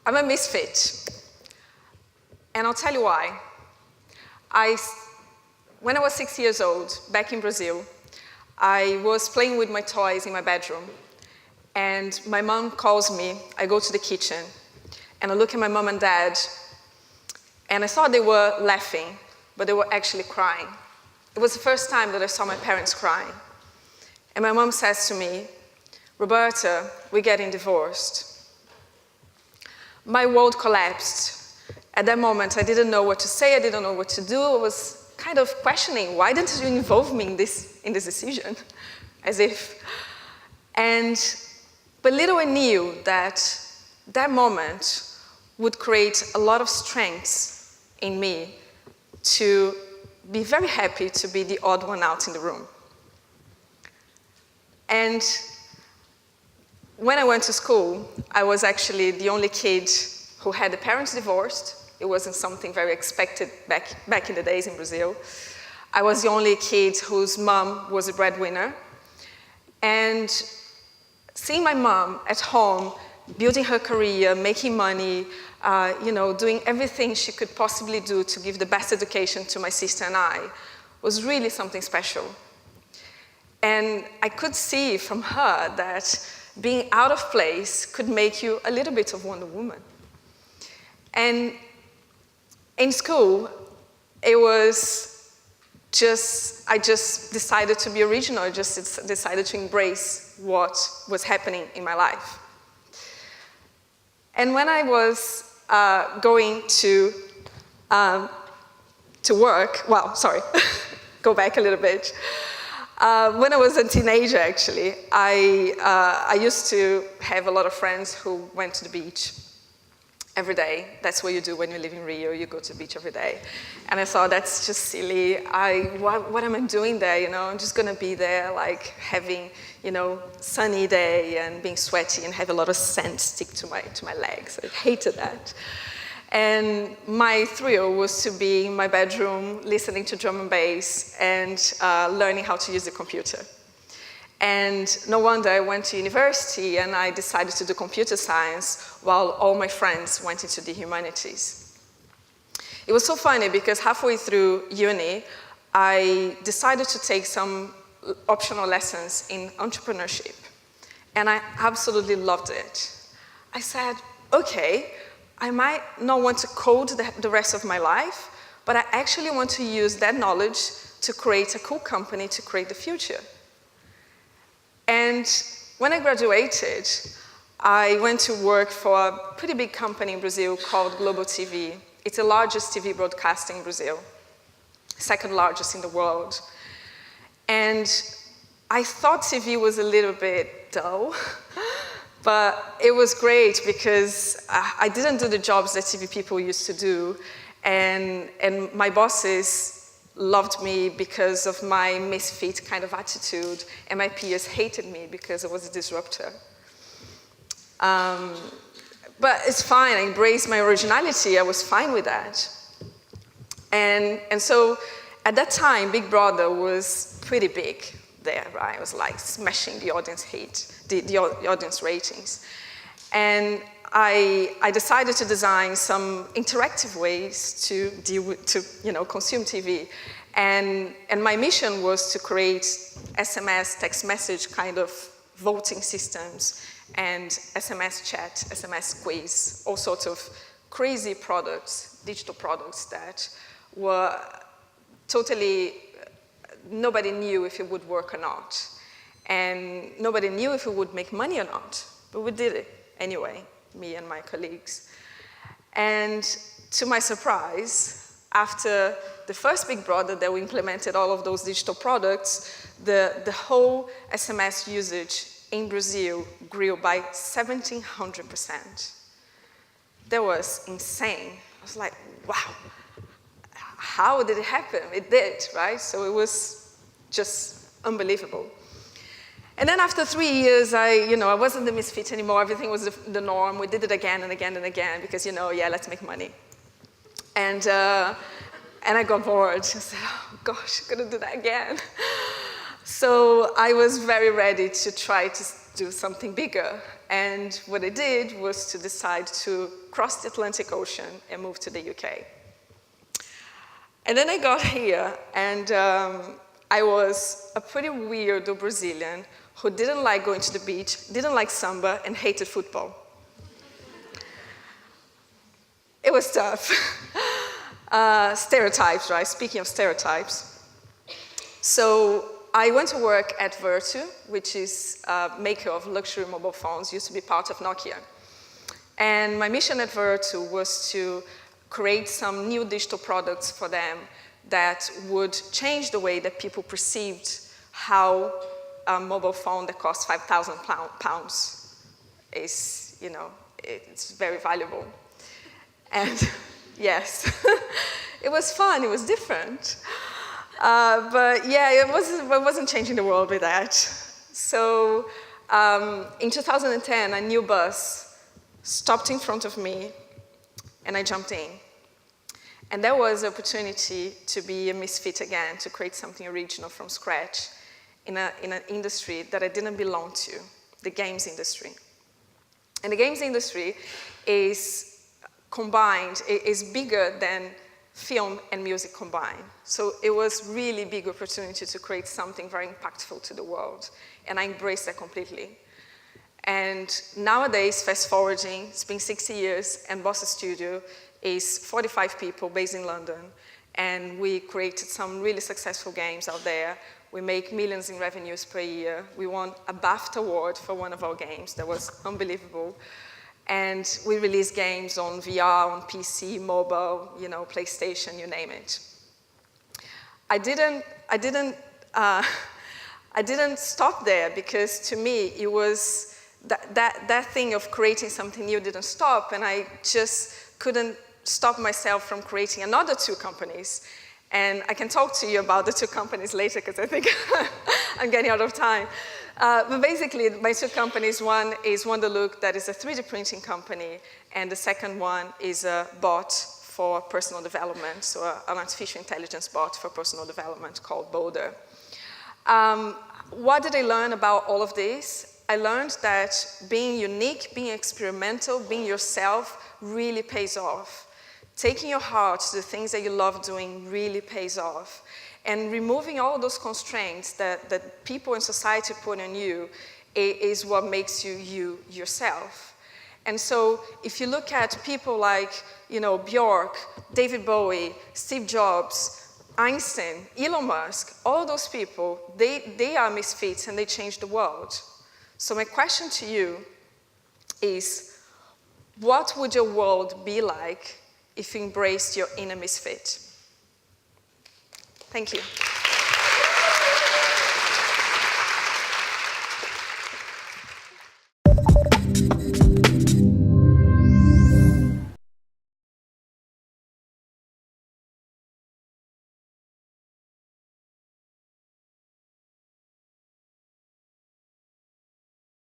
I'm a misfit, and I'll tell you why. When I was 6 years old, back in Brazil, I was playing with my toys in my bedroom, and my mom calls me. I go to the kitchen, and I look at my mom and dad, and I thought they were laughing, but they were actually crying. It was the first time that I saw my parents crying. And my mom says to me, "Roberta, we're getting divorced." My world collapsed. At that moment, I didn't know what to say, I didn't know what to do. I was kind of questioning, why didn't you involve me in this decision? As if. But little I knew that that moment would create a lot of strength in me to be very happy to be the odd one out in the room. And when I went to school, I was actually the only kid who had the parents divorced. It wasn't something very expected back in the days in Brazil. I was the only kid whose mom was a breadwinner. And seeing my mom at home, building her career, making money, doing everything she could possibly do to give the best education to my sister and I, was really something special. And I could see from her that being out of place could make you a little bit of Wonder Woman. And in school, I just decided to be original. I just decided to embrace what was happening in my life. And when I was going to work, go back a little bit. When I was a teenager, actually, I used to have a lot of friends who went to the beach every day. That's what you do when you live in Rio. You go to the beach every day. And I thought, that's just silly. What am I doing there? I'm just going to be there, like having, sunny day and being sweaty and have a lot of sand stick to my legs. I hated that. And my thrill was to be in my bedroom, listening to drum and bass, and learning how to use the computer. And no wonder I went to university and I decided to do computer science while all my friends went into the humanities. It was so funny because halfway through uni, I decided to take some optional lessons in entrepreneurship. And I absolutely loved it. I said, okay, I might not want to code the rest of my life, but I actually want to use that knowledge to create a cool company to create the future. And when I graduated, I went to work for a pretty big company in Brazil called Global TV. It's the largest TV broadcaster in Brazil, second largest in the world. And I thought TV was a little bit dull, but it was great because I didn't do the jobs that TV people used to do, and my bosses loved me because of my misfit kind of attitude, and my peers hated me because I was a disruptor. But it's fine, I embraced my originality, I was fine with that. And so at that time, Big Brother was pretty big there, right? It was like smashing the audience the audience ratings. And I decided to design some interactive ways to consume TV. And my mission was to create SMS, text message kind of voting systems, and SMS chat, SMS quiz, all sorts of crazy products, digital products that were totally, nobody knew if it would work or not. And nobody knew if it would make money or not, but we did it anyway, me and my colleagues. And to my surprise, after the first Big Brother that we implemented all of those digital products, the whole SMS usage in Brazil grew by 1,700%. That was insane. I was like, wow, how did it happen? It did, right? So it was just unbelievable. And then after 3 years, I wasn't the misfit anymore. Everything was the norm. We did it again and again and again because, let's make money. And I got bored. I said, oh gosh, I'm gonna do that again. So I was very ready to try to do something bigger. And what I did was to decide to cross the Atlantic Ocean and move to the UK. And then I got here, and I was a pretty weirdo Brazilian who didn't like going to the beach, didn't like samba, and hated football. It was tough. Stereotypes, right? Speaking of stereotypes. So I went to work at Vertu, which is a maker of luxury mobile phones, used to be part of Nokia. And my mission at Vertu was to create some new digital products for them that would change the way that people perceived how a mobile phone that costs £5,000 is, you know, it's very valuable. And yes, it was fun, it was different. But yeah, it wasn't changing the world with that. So in 2010, a new bus stopped in front of me, and I jumped in. And that was the opportunity to be a misfit again, to create something original from scratch in an industry that I didn't belong to, the games industry. And the games industry is combined, is bigger than film and music combined. So it was really big opportunity to create something very impactful to the world. And I embraced that completely. And nowadays, fast forwarding, it's been 60 years, and Boss Studio is 45 people based in London. And we created some really successful games out there. We make millions in revenues per year. We won a BAFTA award for one of our games. That was unbelievable. And we release games on VR, on PC, mobile, you know, PlayStation, you name it. I didn't stop there, because to me it was that thing of creating something new didn't stop, and I just couldn't stop myself from creating another 2 companies. And I can talk to you about the 2 companies later, because I think I'm getting out of time. But basically, my 2 companies, one is Boldr Look, that is a 3D printing company, and the second one is a bot for personal development, so an artificial intelligence bot for personal development called Boldr. What did I learn about all of this? I learned that being unique, being experimental, being yourself really pays off. Taking your heart to the things that you love doing really pays off. And removing all those constraints that people in society put on you is what makes you yourself. And so if you look at people like, you know, Bjork, David Bowie, Steve Jobs, Einstein, Elon Musk, all those people, they are misfits and they change the world. So my question to you is, what would your world be like if you embraced your inner misfit? Thank you.